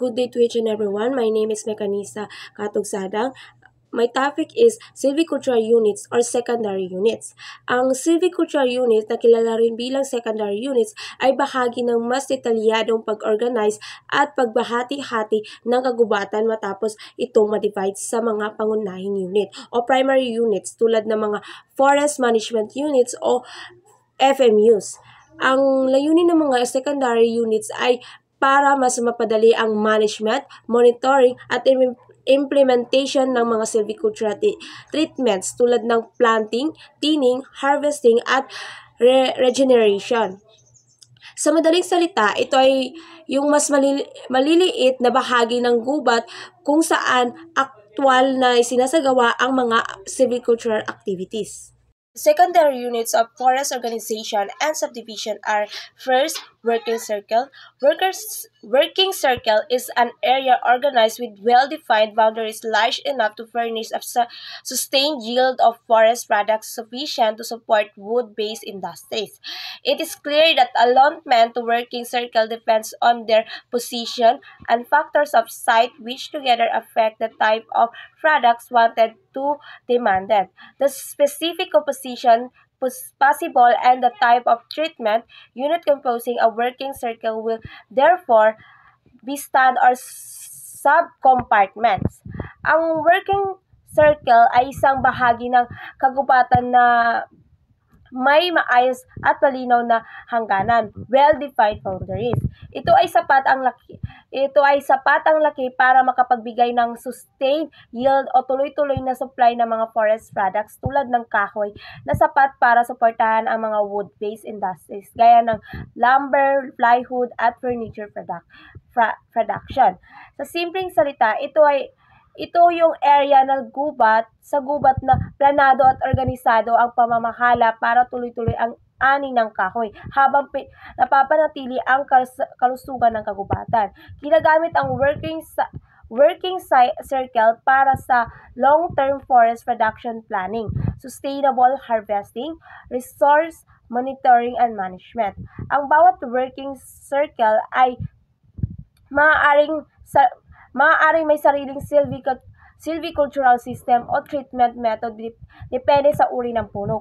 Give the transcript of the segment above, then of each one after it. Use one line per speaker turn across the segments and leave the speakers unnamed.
Good day to each and everyone. My name is Mekanisa Katugsadang. My topic is silvicultural units or secondary units. Ang silvicultural units na kilala rin bilang secondary units ay bahagi ng mas detalyadong pag-organize at pagbahati-hati ng kagubatan matapos itong ma-divide sa mga pangunahing unit o primary units tulad ng mga forest management units o FMUs. Ang layunin ng mga secondary units ay para mas mapadali ang management, monitoring at implementation ng mga silvicultural treatments tulad ng planting, thinning, harvesting at regeneration. Sa madaling salita, ito ay yung mas maliliit na bahagi ng gubat kung saan aktwal na sinasagawa ang mga silvicultural activities. Secondary units of forest organization and subdivision are first, working circle. Working circle is an area organized with well-defined boundaries large enough to furnish a sustained yield of forest products sufficient to support wood-based industries. It is clear that allotment to working circle depends on their position and factors of site which together affect the type of products wanted to demanded. The specific composition possible and the type of treatment unit composing a working circle will therefore be stand or subcompartments. Ang working circle ay isang bahagi ng kagubatan na may maayos at malinaw na hangganan, well-defined boundaries. Ito ay sapat ang laki para makapagbigay ng sustained yield o tuloy-tuloy na supply ng mga forest products tulad ng kahoy na sapat para suportahan ang mga wood-based industries gaya ng lumber, plywood at furniture production. Sa simpleng salita, ito yung area ng gubat na planado at organisado ang pamamahala para tuloy-tuloy ang ani ng kahoy habang napapanatili ang kalusugan ng kagubatan. Ginagamit ang working circle para sa long-term forest production planning, sustainable harvesting, resource monitoring and management. Ang bawat working circle ay maaaring may sariling silvicultural system o treatment method depende sa uri ng puno,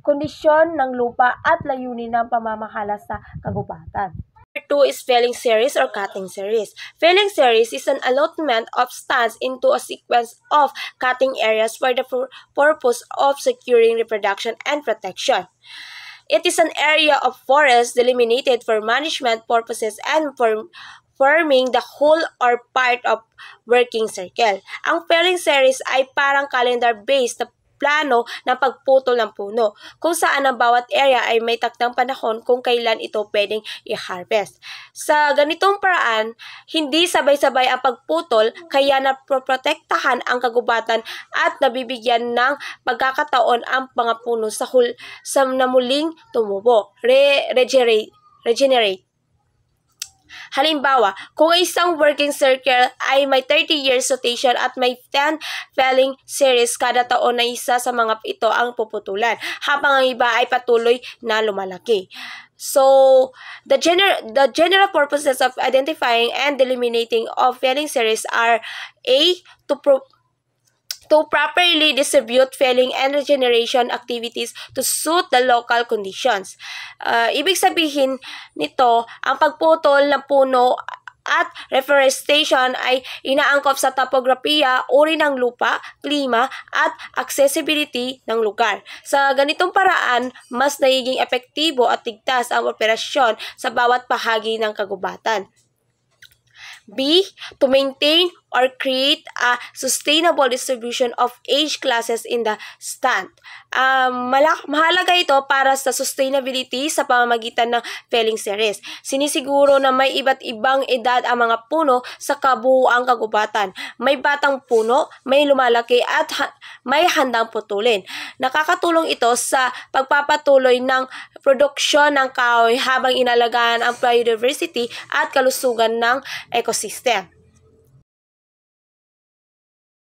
kondisyon ng lupa at layunin ng pamamahala sa kagubatan. Number 2 is felling series or cutting series. Felling series is an allotment of stands into a sequence of cutting areas for the purpose of securing reproduction and protection. It is an area of forest delimited for management purposes and for forming the whole or part of working circle. Ang felling series ay parang calendar-based na plano ng pagputol ng puno, kung saan ang bawat area ay may taktang panahon kung kailan ito pwedeng i-harvest. Sa ganitong paraan, hindi sabay-sabay ang pagputol kaya naproprotektahan ang kagubatan at nabibigyan ng pagkakataon ang mga puno sa muling tumubo, regenerate. Halimbawa, kung isang working circle ay may 30 years rotation at may 10 felling series, kada taon na isa sa mga ito ang puputulan, habang ang iba ay patuloy na lumalaki. So, the general purposes of identifying and delimiting of felling series are A. To properly distribute felling and regeneration activities to suit the local conditions. Ibig sabihin nito, ang pagputol ng puno at reforestation ay inaangkop sa topografiya, uri ng lupa, klima, at accessibility ng lugar. Sa ganitong paraan, mas nagiging epektibo at ligtas ang operasyon sa bawat bahagi ng kagubatan. B. To maintain or create a sustainable distribution of age classes in the stand. Mahalaga ito para sa sustainability sa pamamagitan ng felling series. Sinisiguro na may iba't ibang edad ang mga puno sa kabuuang kagubatan. May batang puno, may lumalaki at may handang putulin. Nakakatulong ito sa pagpapatuloy ng produksyon ng kahoy habang inalagaan ang biodiversity at kalusugan ng ecosystem.